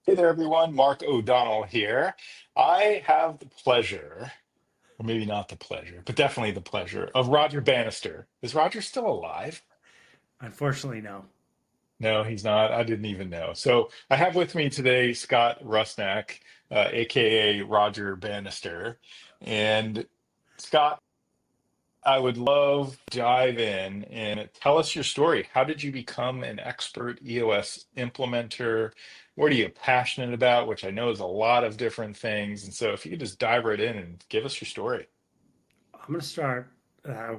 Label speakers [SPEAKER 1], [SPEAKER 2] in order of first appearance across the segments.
[SPEAKER 1] Hey there, everyone. Mark O'Donnell here. I have the pleasure, or maybe not the pleasure, but definitely the pleasure of Roger Bannister. Is Roger still alive?
[SPEAKER 2] Unfortunately, no.
[SPEAKER 1] No, he's not. I didn't even know. So I have with me today Scott Rusnak, aka Roger Bannister. And Scott, I would love to dive in and tell us your story. How did you become an expert EOS implementer? What are you passionate about? Which I know is a lot of different things. And so if you could just dive right in and give us your story.
[SPEAKER 2] I'm going to start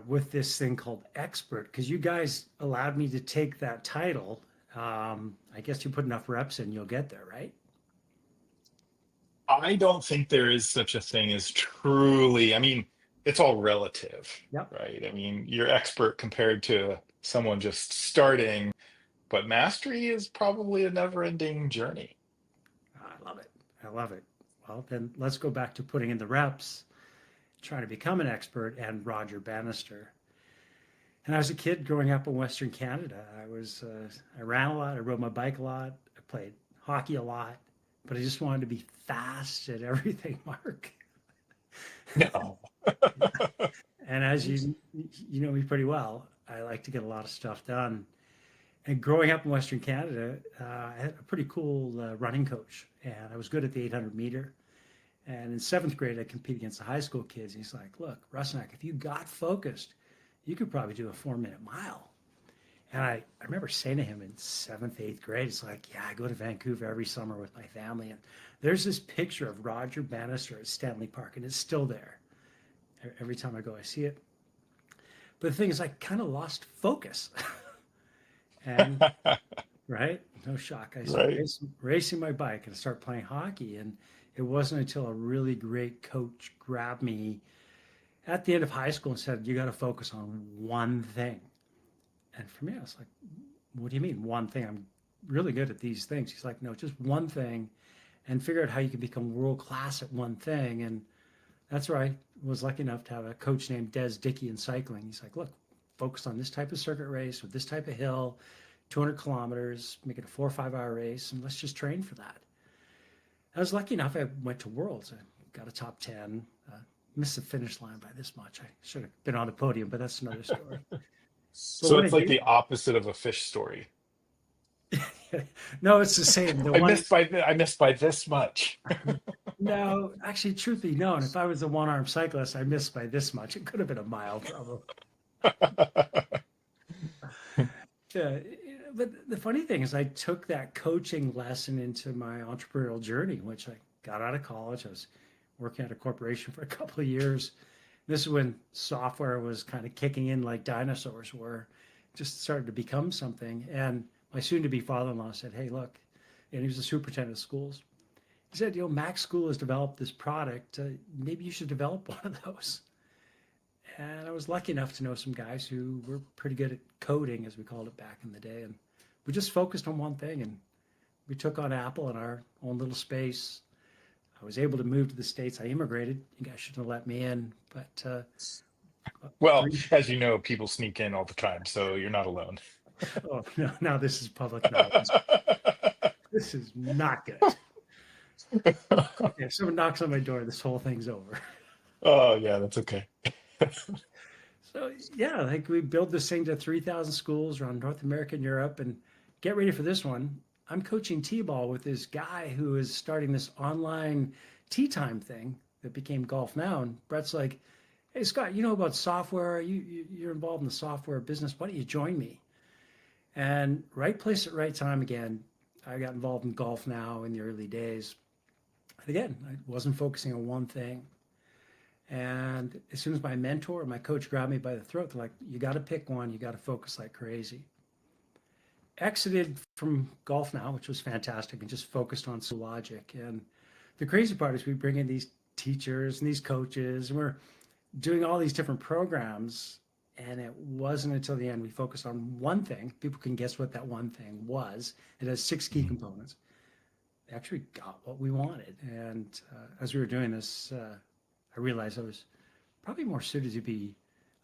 [SPEAKER 2] with this thing called expert because you guys allowed me to take that title. I guess you put enough reps in, you'll get there, right?
[SPEAKER 1] I don't think there is such a thing as truly, I mean, it's all relative,
[SPEAKER 2] Yep.
[SPEAKER 1] right? I mean, you're expert compared to someone just starting, but mastery is probably a never-ending journey.
[SPEAKER 2] I love it. I love it. Well, then let's go back to putting in the reps, trying to become an expert, and Roger Bannister. And I was a kid growing up in Western Canada. I ran a lot, I rode my bike a lot, I played hockey a lot, but I just wanted to be fast at everything, Mark.
[SPEAKER 1] No.
[SPEAKER 2] And as you know me pretty well, I like to get a lot of stuff done. And growing up in Western Canada, I had a pretty cool running coach, and I was good at the 800 meter. And in seventh grade, I competed against the high school kids. And he's like, "Look, Rusnak, if you got focused, you could probably do a 4 minute mile." And I remember saying to him in seventh, eighth grade, it's like, "Yeah, I go to Vancouver every summer with my family, and there's this picture of Roger Bannister at Stanley Park, and it's still there. Every time I go, I see it." But the thing is, I kind of lost focus. And right, no shock. I start
[SPEAKER 1] Right.
[SPEAKER 2] racing my bike and start playing hockey. And it wasn't until a really great coach grabbed me at the end of high school and said, "You got to focus on one thing." And for me, I was like, "What do you mean, one thing? I'm really good at these things." He's like, "No, just one thing and figure out how you can become world class at one thing." And that's where I was lucky enough to have a coach named Des Dickey in cycling. He's like, "Look, focus on this type of circuit race with this type of hill, 200 kilometers, make it a 4 or 5 hour race, and let's just train for that." I was lucky enough. I went to Worlds. I got a top 10. Missed the finish line by this much. I should have been on the podium, but that's another story. But
[SPEAKER 1] So
[SPEAKER 2] when I
[SPEAKER 1] it's like
[SPEAKER 2] did,
[SPEAKER 1] the opposite of a fish story.
[SPEAKER 2] no, it's the same. The one,
[SPEAKER 1] I missed by this much.
[SPEAKER 2] no, actually, truth be known, if I was a one arm cyclist, I missed by this much. It could have been a mile, probably. Yeah, but the funny thing is, I took that coaching lesson into my entrepreneurial journey, which I got out of college. I was working at a corporation for a couple of years. This is when software was kind of kicking in like dinosaurs were, just started to become something. And my soon-to-be father-in-law said, "Hey, look," and he was the superintendent of schools. He said, Mac School has developed this product. Maybe you should develop one of those." And I was lucky enough to know some guys who were pretty good at coding, as we called it back in the day. And we just focused on one thing, and we took on Apple in our own little space. I was able to move to the States. I immigrated. You guys shouldn't have let me in, but
[SPEAKER 1] Well,
[SPEAKER 2] three,
[SPEAKER 1] as you know, people sneak in all the time, so you're not alone.
[SPEAKER 2] oh, no, now this is public knowledge. This is not good. If someone knocks on my door, this whole thing's over.
[SPEAKER 1] Oh, yeah, that's okay.
[SPEAKER 2] So yeah, like we build this thing to 3,000 schools around North America and Europe, and get ready for this one. I'm coaching T-ball with this guy who is starting this online tea time thing that became Golf Now. And Brett's like, "Hey Scott, you know about software? You're involved in the software business. Why don't you join me?" And right place at right time again. I got involved in Golf Now in the early days. And again, I wasn't focusing on one thing. And as soon as my mentor, my coach grabbed me by the throat, they're like, "You got to pick one. You got to focus like crazy." Exited from Golf Now, which was fantastic, and just focused on logic. And the crazy part is we bring in these teachers and these coaches, and we're doing all these different programs. And it wasn't until the end we focused on one thing. People can guess what that one thing was. It has six key
[SPEAKER 1] Mhm.
[SPEAKER 2] components. We actually got what we wanted. And as we were doing this, I realized I was probably more suited to be.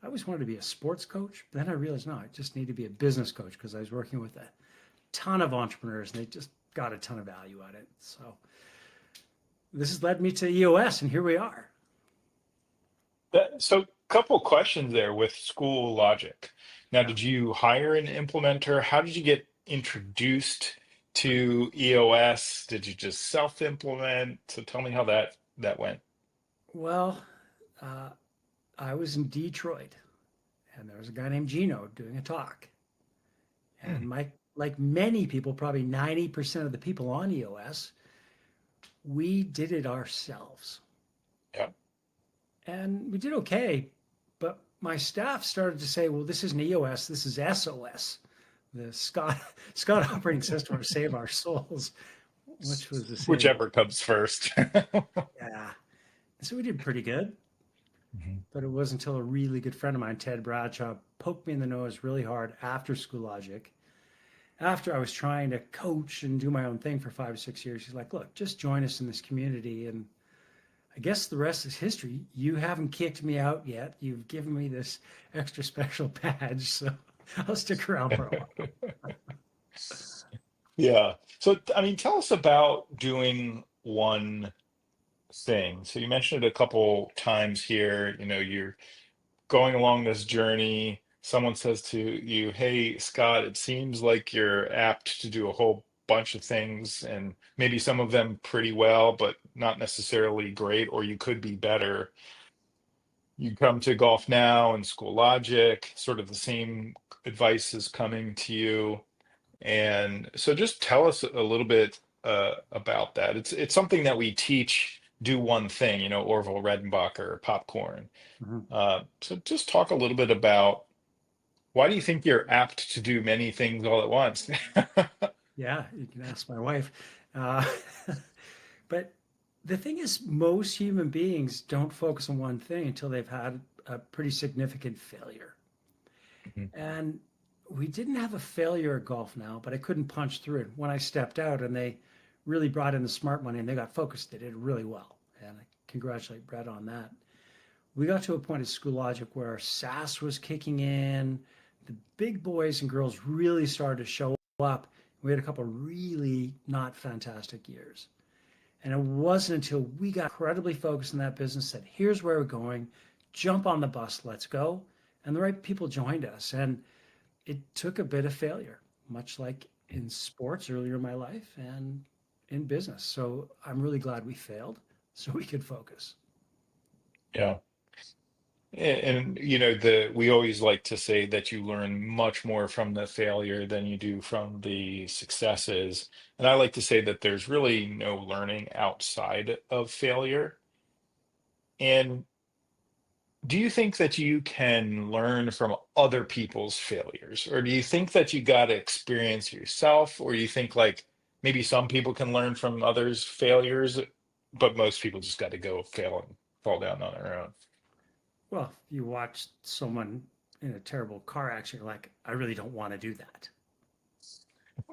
[SPEAKER 2] I always wanted to be a sports coach, but then I realized no, I just need to be a business coach because I was working with a ton of entrepreneurs and they just got a ton of value out of it. So this has led me to EOS, and here we are.
[SPEAKER 1] So, couple questions there with School Logic. Now,
[SPEAKER 2] Yeah.
[SPEAKER 1] did you hire an implementer? How did you get introduced to EOS? Did you just self-implement? So tell me how that went.
[SPEAKER 2] Well, uh, I was in Detroit, and there was a guy named Gino doing a talk.
[SPEAKER 1] Hmm.
[SPEAKER 2] And like many people, probably 90% of the people on EOS, we did it ourselves.
[SPEAKER 1] Yeah.
[SPEAKER 2] And we did okay. But my staff started to say, well, this isn't EOS, this is SOS, the Scott operating system to save our souls, which was the same.
[SPEAKER 1] Whichever comes first.
[SPEAKER 2] Yeah. So we did pretty good.
[SPEAKER 1] Mhm.
[SPEAKER 2] But it wasn't until a really good friend of mine, Ted Bradshaw, poked me in the nose really hard after School Logic. After I was trying to coach and do my own thing for 5 or 6 years, he's like, look, just join us in this community. And I guess the rest is history. You haven't kicked me out yet. You've given me this extra special badge. So I'll stick around for a while.
[SPEAKER 1] Yeah. So, I mean, tell us about doing one thing. So you mentioned it a couple times here. You're going along this journey. Someone says to you, "Hey, Scott, it seems like you're apt to do a whole bunch of things, and maybe some of them pretty well, but not necessarily great, or you could be better." You come to Golf Now and School Logic, sort of the same advice is coming to you. And so just tell us a little bit about that. It's something that we teach, do one thing, Orville Redenbacher, popcorn.
[SPEAKER 2] Mhm.
[SPEAKER 1] So just talk a little bit about why do you think you're apt to do many things all at once?
[SPEAKER 2] Yeah, you can ask my wife. Uh, but the thing is, most human beings don't focus on one thing until they've had a pretty significant failure.
[SPEAKER 1] Mhm.
[SPEAKER 2] And we didn't have a failure at Golf Now, but I couldn't punch through it. When I stepped out and they really brought in the smart money and they got focused, they did really well. And I congratulate Brett on that. We got to a point at School Logic where our SaaS was kicking in. The big boys and girls really started to show up. We had a couple of really not fantastic years. And it wasn't until we got incredibly focused in that business that here's where we're going, jump on the bus, let's go. And the right people joined us. And it took a bit of failure, much like in sports earlier in my life and in business. So I'm really glad we failed so we could focus.
[SPEAKER 1] Yeah. And the we always like to say that you learn much more from the failure than you do from the successes. And I like to say that there's really no learning outside of failure. And do you think that you can learn from other people's failures, or do you think that you got to experience yourself, or you think like maybe some people can learn from others' failures, but most people just got to go fail and fall down on their own?
[SPEAKER 2] Well, you watch someone in a terrible car accident, you're like, I really don't want to do that.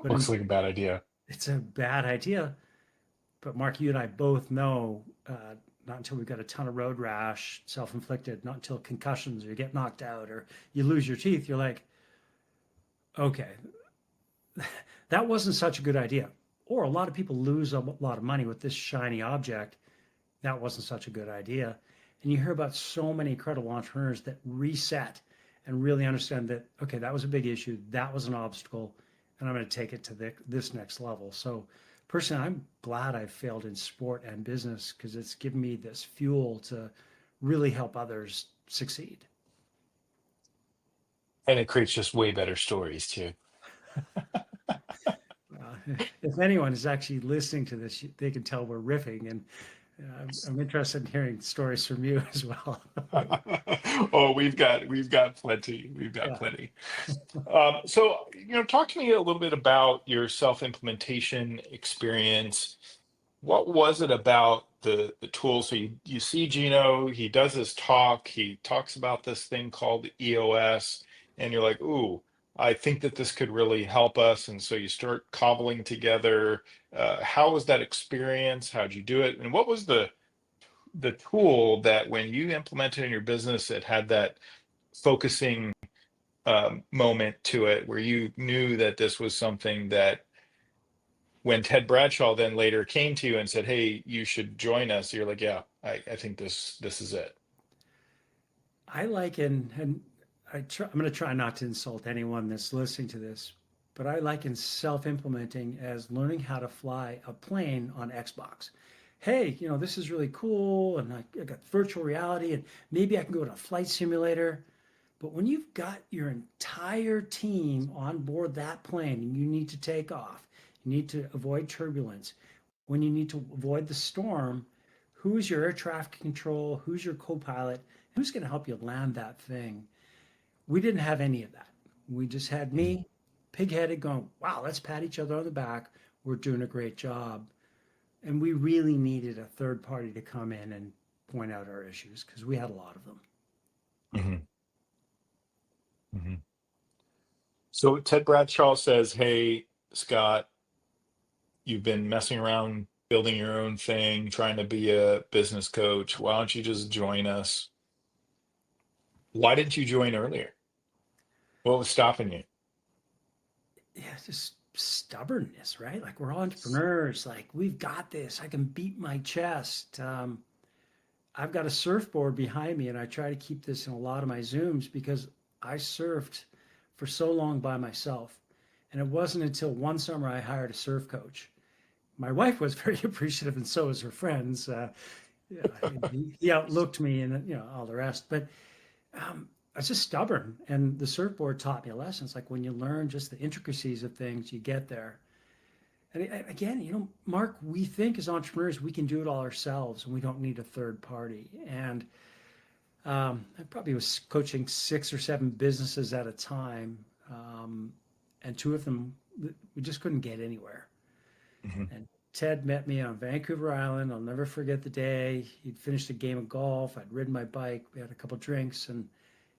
[SPEAKER 2] But
[SPEAKER 1] Looks like a bad idea.
[SPEAKER 2] it's a bad idea. But Mark, you and I both know not until we've got a ton of road rash, self inflicted, not until concussions or you get knocked out or you lose your teeth, you're like, okay, that wasn't such a good idea. Or a lot of people lose a lot of money with this shiny object. That wasn't such a good idea. And you hear about so many incredible entrepreneurs that reset and really understand that, okay, that was a big issue. That was an obstacle. And I'm going to take it to this next level. So, personally, I'm glad I failed in sport and business because it's given me this fuel to really help others succeed.
[SPEAKER 1] And it creates just way better stories too.
[SPEAKER 2] If anyone is actually listening to this, they can tell we're riffing. And I'm interested in hearing stories from you as well.
[SPEAKER 1] Oh, we've got plenty. We've got
[SPEAKER 2] Yeah.
[SPEAKER 1] plenty. So, talk to me a little bit about your self-implementation experience. What was it about the tool? So you see Gino, he does his talk, he talks about this thing called EOS, and you're like, ooh, I think that this could really help us. And so you start cobbling together. How was that experience? How'd you do it? And what was the tool that when you implemented in your business, it had that focusing moment to it where you knew that this was something that when Ted Bradshaw then later came to you and said, "Hey, you should join us," you're like, "Yeah, I think this is it."
[SPEAKER 2] I liken, and I'm going to try not to insult anyone that's listening to this, but I liken self-implementing as learning how to fly a plane on Xbox. Hey, this is really cool, and I got virtual reality, and maybe I can go to a flight simulator. But when you've got your entire team on board that plane and you need to take off, you need to avoid turbulence, when you need to avoid the storm, who's your air traffic control? Who's your co-pilot? Who's going to help you land that thing? We didn't have any of that. We just had me, pig-headed, going, wow, let's pat each other on the back. We're doing a great job. And we really needed a third party to come in and point out our issues because we had a lot of them.
[SPEAKER 1] Mm-hmm. Mm-hmm. So Ted Bradshaw says, "Hey, Scott, you've been messing around building your own thing, trying to be a business coach. Why don't you just join us?" Why didn't you join earlier? What was stopping you?
[SPEAKER 2] Yeah, just stubbornness, right? Like we're all entrepreneurs. Like we've got this. I can beat my chest. I've got a surfboard behind me, and I try to keep this in a lot of my Zooms because I surfed for so long by myself. And it wasn't until one summer I hired a surf coach. My wife was very appreciative, and so was her friends. Yeah, he outlooked me, and all the rest. But I was just stubborn, and the surfboard taught me a lesson. It's like when you learn just the intricacies of things, you get there. And again, Mark, we think as entrepreneurs we can do it all ourselves, and we don't need a third party. And I probably was coaching 6 or 7 businesses at a time, and 2 of them we just couldn't get anywhere.
[SPEAKER 1] Mhm.
[SPEAKER 2] And Ted met me on Vancouver Island. I'll never forget the day. He'd finished a game of golf. I'd ridden my bike. We had a couple drinks, and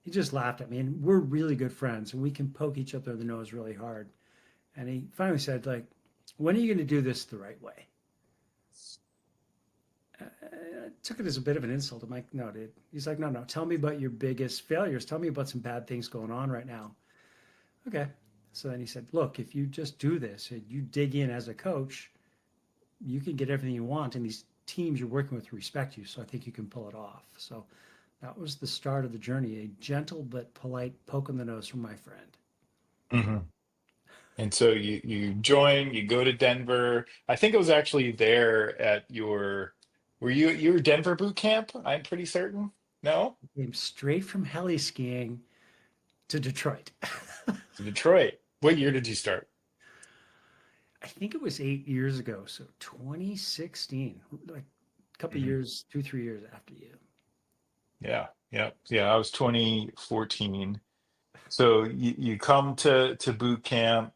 [SPEAKER 2] he just laughed at me. And we're really good friends, and we can poke each other in the nose really hard. And he finally said, like, "When are you going to do this the right way?" I took it as a bit of an insult. I'm like, "No, dude." He's like, "No. Tell me about your biggest failures. Tell me about some bad things going on right now." Okay. So then he said, "Look, if you just do this and you dig in as a coach, you can get everything you want, and these teams you're working with respect you. So I think you can pull it off." So that was the start of the journey, a gentle but polite poke in the nose from my friend.
[SPEAKER 1] Mhm. And so you join, you go to Denver. I think it was actually there at your, were you were Denver boot camp? I'm pretty certain. No?
[SPEAKER 2] Came straight from heli skiing to Detroit.
[SPEAKER 1] To Detroit. What year did you start?
[SPEAKER 2] I think it was 8 years ago, so 2016, like a couple of
[SPEAKER 1] Mhm.
[SPEAKER 2] years, 2, 3 years after you.
[SPEAKER 1] Yeah, yeah, yeah. I was 2014. So you come to boot camp.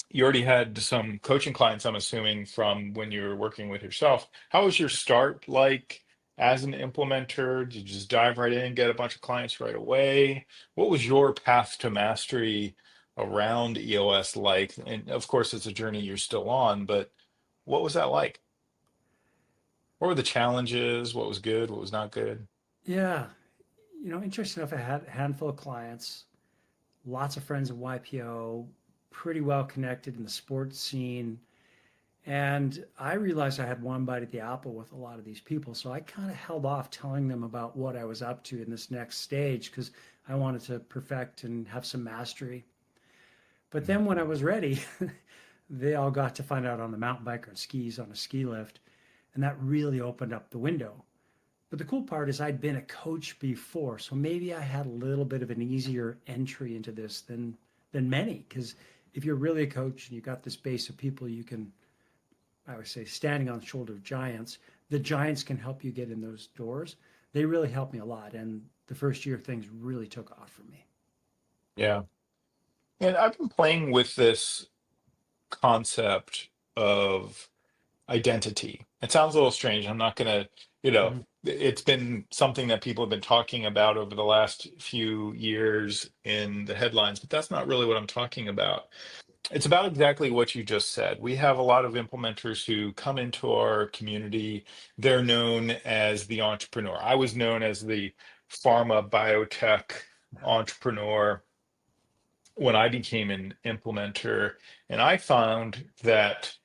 [SPEAKER 1] You already had some coaching clients, I'm assuming, from when you were working with yourself. How was your start like as an implementer? Did you just dive right in, get a bunch of clients right away? What was your path to mastery around EOS like? And of course, it's a journey you're still on, but what was that like? What were the challenges? What was good? What was not good?
[SPEAKER 2] Yeah, interesting enough, I had a handful of clients, lots of friends at YPO, pretty well connected in the sports scene. And I realized I had one bite at the apple with a lot of these people. So I kind of held off telling them about what I was up to in this next stage because I wanted to perfect and have some mastery. But
[SPEAKER 1] Mhm.
[SPEAKER 2] then when I was ready, they all got to find out on the mountain bike or skis on a ski lift. And that really opened up the window. But the cool part is I'd been a coach before. So maybe I had a little bit of an easier entry into this than many. Because if you're really a coach and you've got this base of people you can, I would say, standing on the shoulder of giants, the giants can help you get in those doors. They really helped me a lot. And the first year, things really took off for me.
[SPEAKER 1] Yeah. And I've been playing with this concept of identity. It sounds a little strange. I'm not gonna,
[SPEAKER 2] Mhm.
[SPEAKER 1] it's been something that people have been talking about over the last few years in the headlines, but that's not really what I'm talking about. It's about exactly what you just said. We have a lot of implementers who come into our community. They're known as the entrepreneur. I was known as the pharma biotech entrepreneur when I became an implementer. And I found that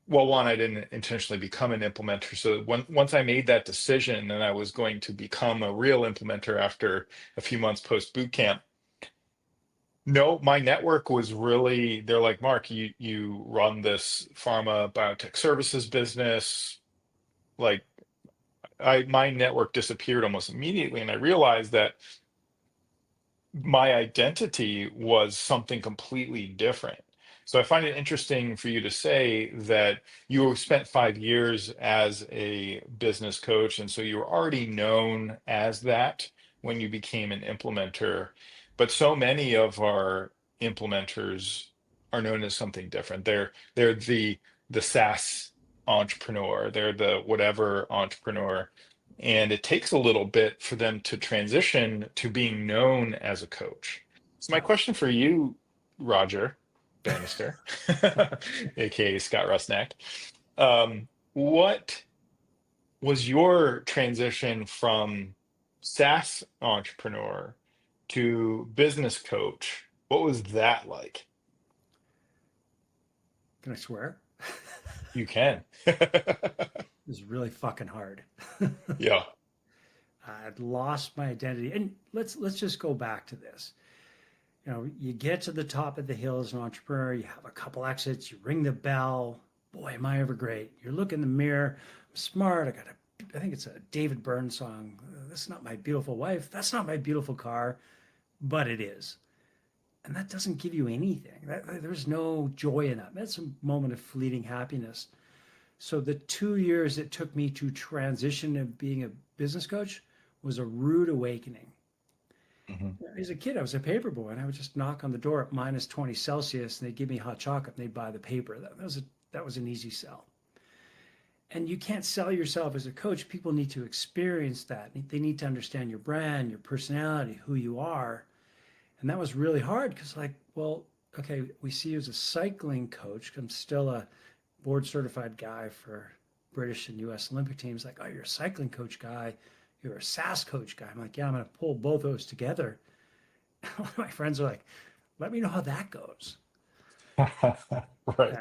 [SPEAKER 1] well, one, I didn't intentionally become an implementer. So once I made that decision and I was going to become a real implementer after a few months post boot camp, no, my network was really, they're like, Mark, you run this pharma biotech services business. Like my network disappeared almost immediately. And I realized that my identity was something completely different. So I find it interesting for you to say that you spent 5 years as a business coach, and so you were already known as that when you became an implementer. But so many of our implementers are known as something different. They're the SaaS entrepreneur, they're the whatever entrepreneur. And it takes a little bit for them to transition to being known as a coach. So my
[SPEAKER 2] Yeah.
[SPEAKER 1] question for you, Roger Bannister, aka Scott Rusnak, what was your transition from SaaS entrepreneur to business coach? What was that like?
[SPEAKER 2] Can I swear?
[SPEAKER 1] You can.
[SPEAKER 2] It was really fucking hard.
[SPEAKER 1] Yeah.
[SPEAKER 2] I'd lost my identity. And let's just go back to this. You know, you get to the top of the hill as an entrepreneur, you have a couple exits, you ring the bell. Boy, am I ever great. You look in the mirror, I'm smart. I think it's a David Byrne song. That's not my beautiful wife. That's not my beautiful car, but it is. And that doesn't give you anything. There's no joy in that. That's a moment of fleeting happiness. So the 2 years it took me to transition to being a business coach was a rude awakening.
[SPEAKER 1] Mhm.
[SPEAKER 2] As a kid, I was a paper boy, and I would just knock on the door at minus 20 Celsius, and they'd give me hot chocolate, and they'd buy the paper. That was an easy sell. And you can't sell yourself as a coach. People need to experience that. They need to understand your brand, your personality, who you are. And that was really hard because, like, well, okay, we see you as a cycling coach. I'm still a board certified guy for British and US Olympic teams. Like, oh, you're a cycling coach guy. You're a SaaS coach guy. I'm like, yeah, I'm going to pull both those together. My friends are like, let me know how that goes.
[SPEAKER 1] Right.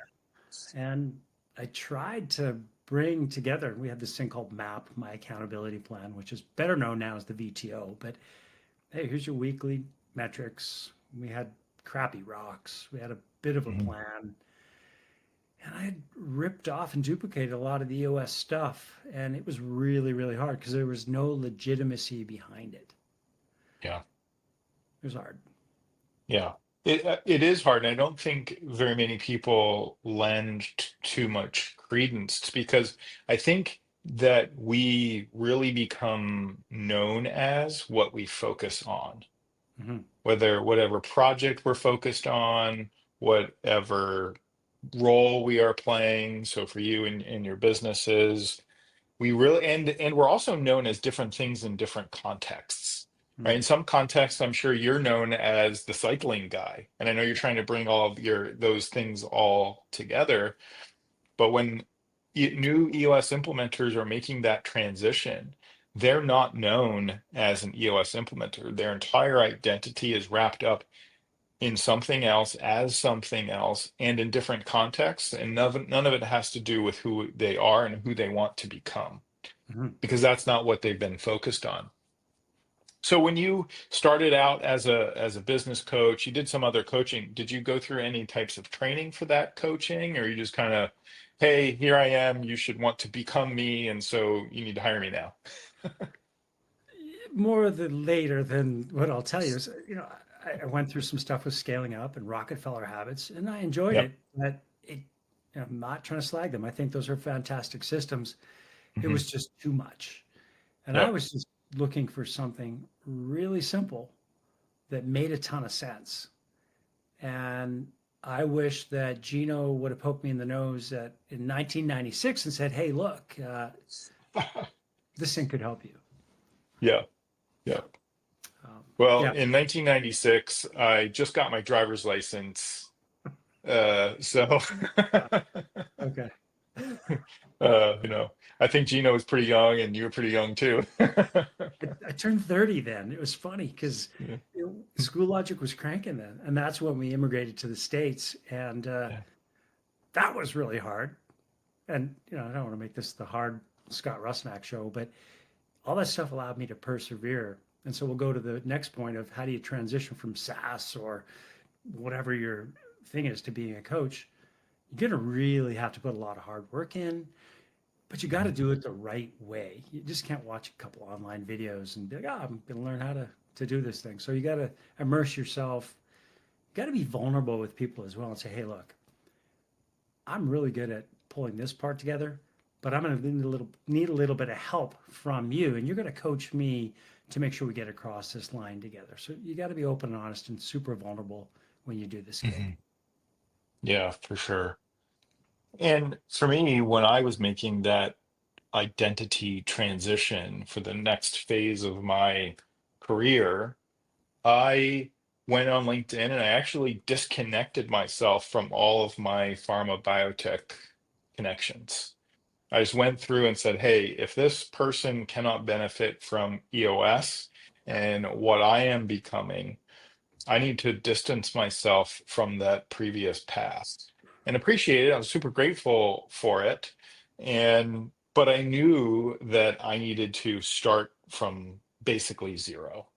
[SPEAKER 2] And I tried to bring together, we had this thing called MAP, my accountability plan, which is better known now as the VTO. But hey, here's your weekly metrics. We had crappy rocks. We had a bit of a
[SPEAKER 1] Mhm.
[SPEAKER 2] plan. And I had ripped off and duplicated a lot of the EOS stuff. And it was really, really hard because there was no legitimacy behind it.
[SPEAKER 1] Yeah.
[SPEAKER 2] It was hard.
[SPEAKER 1] Yeah, it is hard, and I don't think very many people lend too much credence because I think that we really become known as what we focus on,
[SPEAKER 2] Mhm.
[SPEAKER 1] whether whatever project we're focused on, whatever role we are playing. So for you in your businesses, we really and we're also known as different things in different contexts, right? In
[SPEAKER 2] Mhm.
[SPEAKER 1] some contexts, I'm sure you're known as the cycling guy, and I know you're trying to bring all of your those things all together. But when new EOS implementers are making that transition, they're not known as an EOS implementer. Their entire identity is wrapped up in something else as something else and in different contexts, and none of it has to do with who they are and who they want to become
[SPEAKER 2] Mhm.
[SPEAKER 1] because that's not what they've been focused on. So when you started out as a business coach, you did some other coaching. Did you go through any types of training for that coaching, or you just kind of, hey, here I am, you should want to become me, and so you need to hire me now?
[SPEAKER 2] More of the later than what I'll tell you is, I went through some stuff with scaling up and Rockefeller habits, and I enjoyed
[SPEAKER 1] Yep.
[SPEAKER 2] it. But I'm not trying to slag them. I think those are fantastic systems. It
[SPEAKER 1] Hmm.
[SPEAKER 2] was just too much. And I
[SPEAKER 1] Yep.
[SPEAKER 2] was just looking for something really simple that made a ton of sense. And I wish that Gino would have poked me in the nose in 1996 and said, hey, look, this thing could help you.
[SPEAKER 1] Yeah.
[SPEAKER 2] Yeah.
[SPEAKER 1] Yeah. Well,
[SPEAKER 2] Yeah.
[SPEAKER 1] in 1996, I just got my driver's license. So
[SPEAKER 2] Okay.
[SPEAKER 1] I think Gino was pretty young and you were pretty young too.
[SPEAKER 2] I turned 30 then. It was funny because
[SPEAKER 1] Yeah.
[SPEAKER 2] School Logic was cranking then. And that's when we immigrated to the States. And
[SPEAKER 1] Yeah.
[SPEAKER 2] that was really hard. and I don't want to make this the hard Scott Rusnak show, but all that stuff allowed me to persevere. And so we'll go to the next point of how do you transition from SaaS or whatever your thing is to being a coach. You're going to really have to put a lot of hard work in, but you got to do it the right way. You just can't watch a couple online videos and be like, I'm going to learn how to do this thing. So you got to immerse yourself. You got to be vulnerable with people as well and say, hey, look, I'm really good at pulling this part together, but I'm going to need a little bit of help from you, and you're going to coach me to make sure we get across this line together. So you got to be open and honest and super vulnerable when you do this gig.
[SPEAKER 1] Yeah, for sure. And for me, when I was making that identity transition for the next phase of my career, I went on LinkedIn and I actually disconnected myself from all of my pharma biotech connections. I just went through and said, hey, if this person cannot benefit from EOS and what I am becoming, I need to distance myself from that previous past and appreciate it. I was super grateful for it. But I knew that I needed to start from basically zero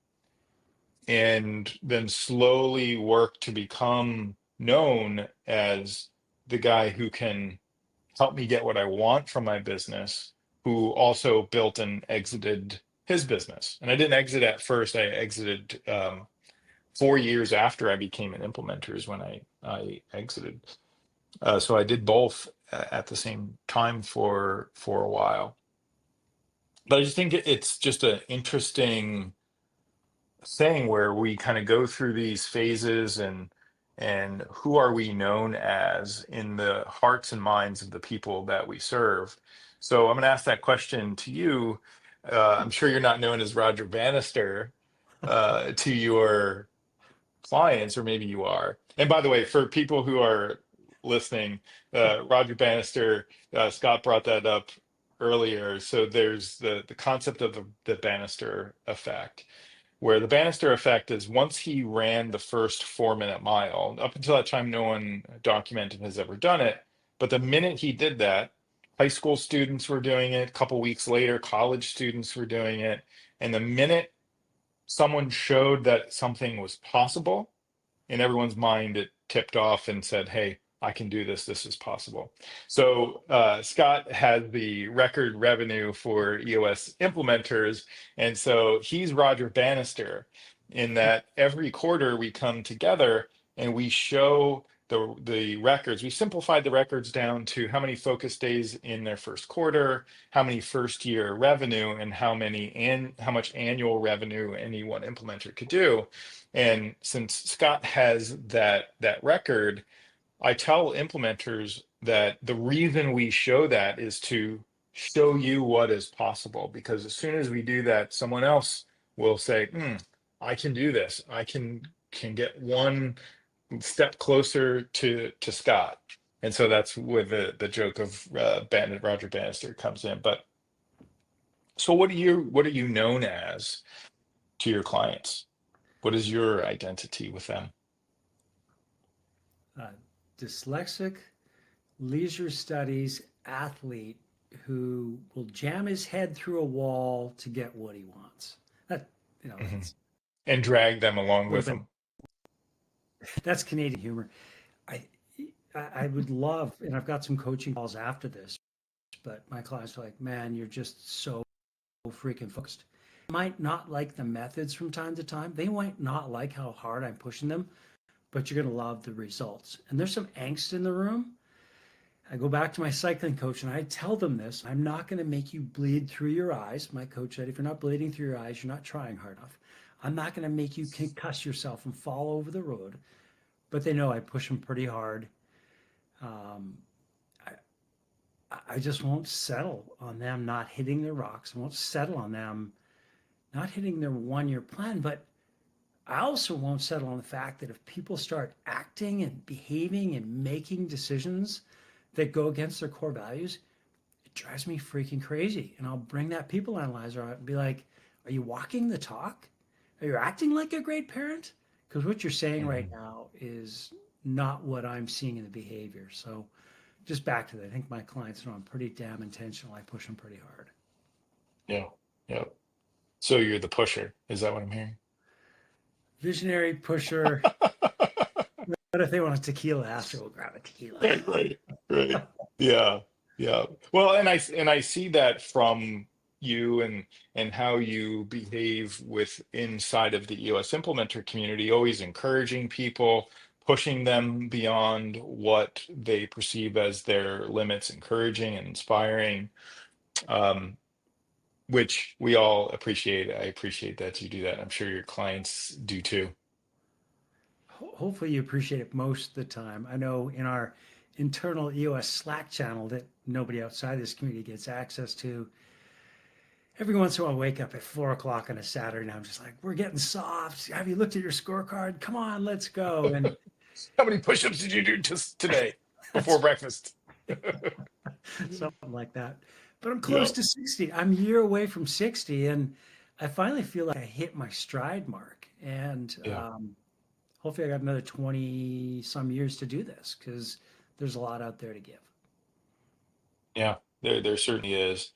[SPEAKER 1] and then slowly work to become known as the guy who can help me get what I want from my business, who also built and exited his business. And I didn't exit at first. I exited 4 years after I became an implementer is when I exited. So I did both at the same time for a while. But I just think it's just an interesting thing where we kind of go through these phases and who are we known as in the hearts and minds of the people that we serve. So I'm going to ask that question to you. I'm sure you're not known as Roger Bannister to your clients, or maybe you are. And by the way, for people who are listening, Roger Bannister, Scott brought that up earlier. So there's the concept of the Bannister effect, where the Bannister effect is once he ran the first 4 minute mile, up until that time, no one documented has ever done it. But the minute he did that, high school students were doing it. A couple weeks later, college students were doing it. And the minute someone showed that something was possible, in everyone's mind, it tipped off and said, hey, I can do this. This is possible. So Scott had the record revenue for EOS implementers. And so he's Roger Bannister in that every quarter we come together and we show the records. We simplified the records down to how many focus days in their first quarter, how many first year revenue, and how much annual revenue any one implementer could do. And since Scott has that record, I tell implementers that the reason we show that is to show you what is possible. Because as soon as we do that, someone else will say, I can do this. I can get one step closer to Scott. And so that's where the joke of Roger Bannister comes in. But so what are you known as to your clients? What is your identity with them?
[SPEAKER 2] Dyslexic, leisure studies athlete who will jam his head through a wall to get what he wants. That
[SPEAKER 1] and drag them along with him.
[SPEAKER 2] That's Canadian humor. I would love, and I've got some coaching calls after this, but my clients are like, man, you're just so freaking focused. Might not like the methods from time to time. They might not like how hard I'm pushing them, but you're going to love the results. And there's some angst in the room. I go back to my cycling coach and I tell them this: I'm not going to make you bleed through your eyes. My coach said, if you're not bleeding through your eyes, you're not trying hard enough. I'm not going to make you concuss yourself and fall over the road. But they know I push them pretty hard. I just won't settle on them not hitting their rocks. I won't settle on them not hitting their 1 year plan. But I also won't settle on the fact that if people start acting and behaving and making decisions that go against their core values, it drives me freaking crazy. And I'll bring that people analyzer out and be like, are you walking the talk? Are you acting like a great parent? Because what you're saying right now is not what I'm seeing in the behavior. So just back to that. I think my clients know I'm pretty damn intentional. I push them pretty hard.
[SPEAKER 1] Yeah. Yeah. So you're the pusher. Is that what I'm hearing?
[SPEAKER 2] Visionary pusher. But if they want a tequila after, we'll grab a tequila.
[SPEAKER 1] Right, right, right. Yeah, yeah. Well, and I see that from you and how you behave with inside of the EOS implementer community, always encouraging people, pushing them beyond what they perceive as their limits, encouraging and inspiring, um, which we all appreciate. I appreciate that you do that. I'm sure your clients do too.
[SPEAKER 2] Hopefully you appreciate it most of the time. I know in our internal EOS Slack channel that nobody outside this community gets access to, every once in a while I wake up at 4 o'clock on a Saturday and I'm just like, we're getting soft. Have you looked at your scorecard? Come on, let's go. And
[SPEAKER 1] How many push-ups did you do just today before breakfast?
[SPEAKER 2] something like that. But I'm
[SPEAKER 1] Yeah,
[SPEAKER 2] close to 60. I'm a year away from 60. And I finally feel like I hit my stride mark. And
[SPEAKER 1] yeah.
[SPEAKER 2] hopefully I got another 20 some years to do this because there's a lot out there to give.
[SPEAKER 1] Yeah, there certainly is.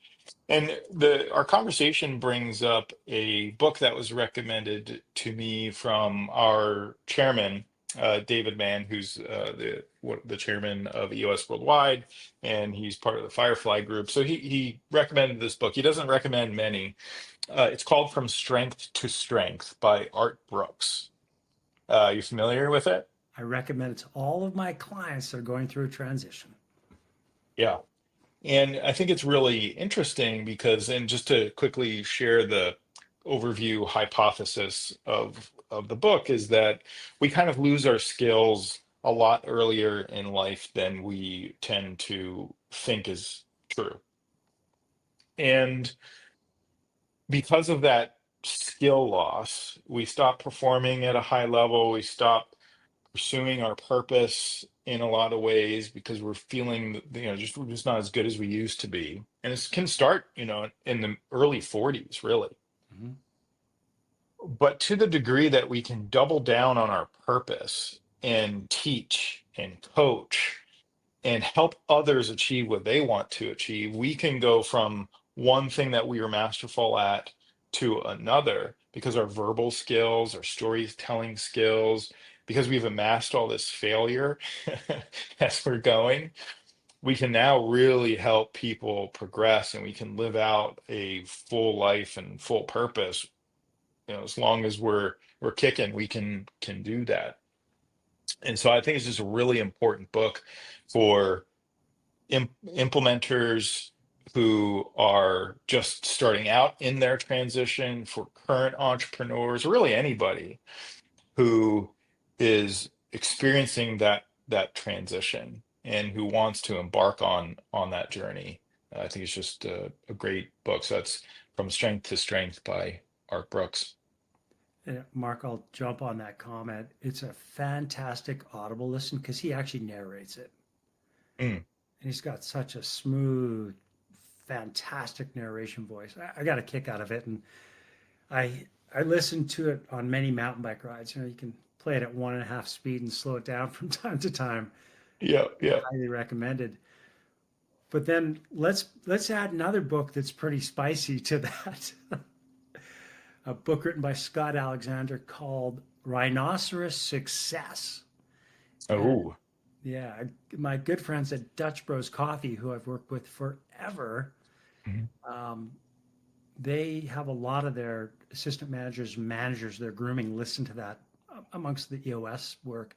[SPEAKER 1] And the our conversation brings up a book that was recommended to me from our chairman, David Mann, who's the chairman of EOS Worldwide, and he's part of the Firefly Group. So he recommended this book. He doesn't recommend many. It's called From Strength to Strength by Art Brooks. You familiar with it?
[SPEAKER 2] I recommend it to all of my clients that are going through a transition.
[SPEAKER 1] Yeah. And I think it's really interesting because, and just to quickly share the overview hypothesis of the book, is that we kind of lose our skills a lot earlier in life than we tend to think is true. And because of that skill loss, we stop performing at a high level, we stop pursuing our purpose in a lot of ways because we're feeling just we're just not as good as we used to be, and it can start in the early 40s really.
[SPEAKER 2] Mhm.
[SPEAKER 1] But to the degree that we can double down on our purpose and teach and coach and help others achieve what they want to achieve, we can go from one thing that we are masterful at to another because our verbal skills, our storytelling skills, because we've amassed all this failure as we're going, we can now really help people progress and we can live out a full life and full purpose. As long as we're kicking, we can do that. And so I think it's just a really important book for implementers who are just starting out in their transition, for current entrepreneurs, or really anybody who is experiencing that transition and who wants to embark on that journey. I think it's just a great book. So that's From Strength to Strength by Art Brooks.
[SPEAKER 2] Mark, I'll jump on that comment. It's a fantastic audible listen because he actually narrates it.
[SPEAKER 1] Mm,
[SPEAKER 2] And he's got such a smooth, fantastic narration voice. I got a kick out of it. And I listened to it on many mountain bike rides. You can play it at 1.5 speed and slow it down from time to time.
[SPEAKER 1] yeah, yeah.
[SPEAKER 2] Highly recommended. But then let's add another book that's pretty spicy to that. A book written by Scott Alexander called Rhinoceros Success. And
[SPEAKER 1] Oh,
[SPEAKER 2] yeah, my good friends at Dutch Bros Coffee, who I've worked with forever,
[SPEAKER 1] mhm.
[SPEAKER 2] um, they have a lot of their assistant managers, their grooming, listen to that amongst the EOS work.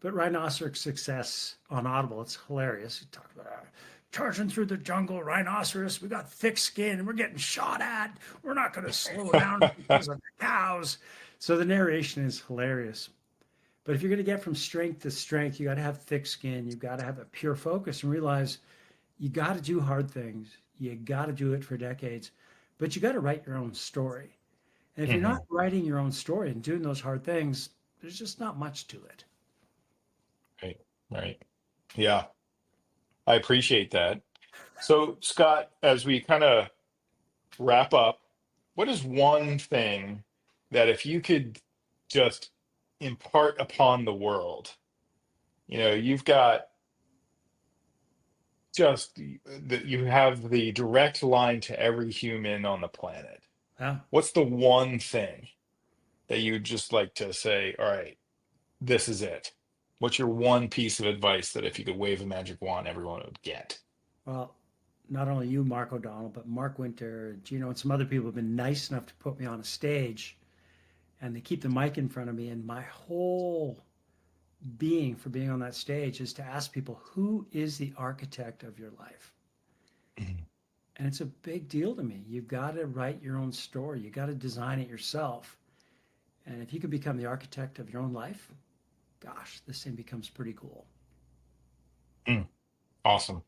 [SPEAKER 2] But Rhinoceros Success on Audible, it's hilarious. You talk about charging through the jungle, rhinoceros. We got thick skin and we're getting shot at. We're not going to slow down because of the cows. So the narration is hilarious. But if you're going to get from strength to strength, you got to have thick skin. You've got to have a pure focus and realize you got to do hard things. You got to do it for decades, but you got to write your own story. And if you're not
[SPEAKER 1] Mhm.
[SPEAKER 2] writing your own story and doing those hard things, there's just not much to it.
[SPEAKER 1] Right, right. Yeah, I appreciate that. So, Scott, as we kind of wrap up, what is one thing that if you could just impart upon the world, you've got just that you have the direct line to every human on the planet.
[SPEAKER 2] Yeah.
[SPEAKER 1] What's the one thing that you'd just like to say, all right, this is it? What's your one piece of advice that if you could wave a magic wand, everyone would get?
[SPEAKER 2] Well, not only you, Mark O'Donnell, but Mark Winter, Gino, and some other people have been nice enough to put me on a stage and they keep the mic in front of me. And my whole being for being on that stage is to ask people, who is the architect of your life?
[SPEAKER 1] Mhm.
[SPEAKER 2] And it's a big deal to me. You've got to write your own story, you got to design it yourself. And if you can become the architect of your own life, gosh, this thing becomes pretty cool.
[SPEAKER 1] Mm, awesome.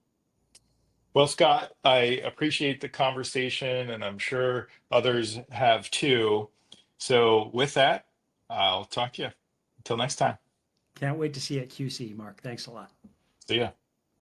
[SPEAKER 1] Well, Scott, I appreciate the conversation, and I'm sure others have too. So, with that, I'll talk to you. Until next time.
[SPEAKER 2] Can't wait to see you at QC, Mark. Thanks a lot.
[SPEAKER 1] See ya.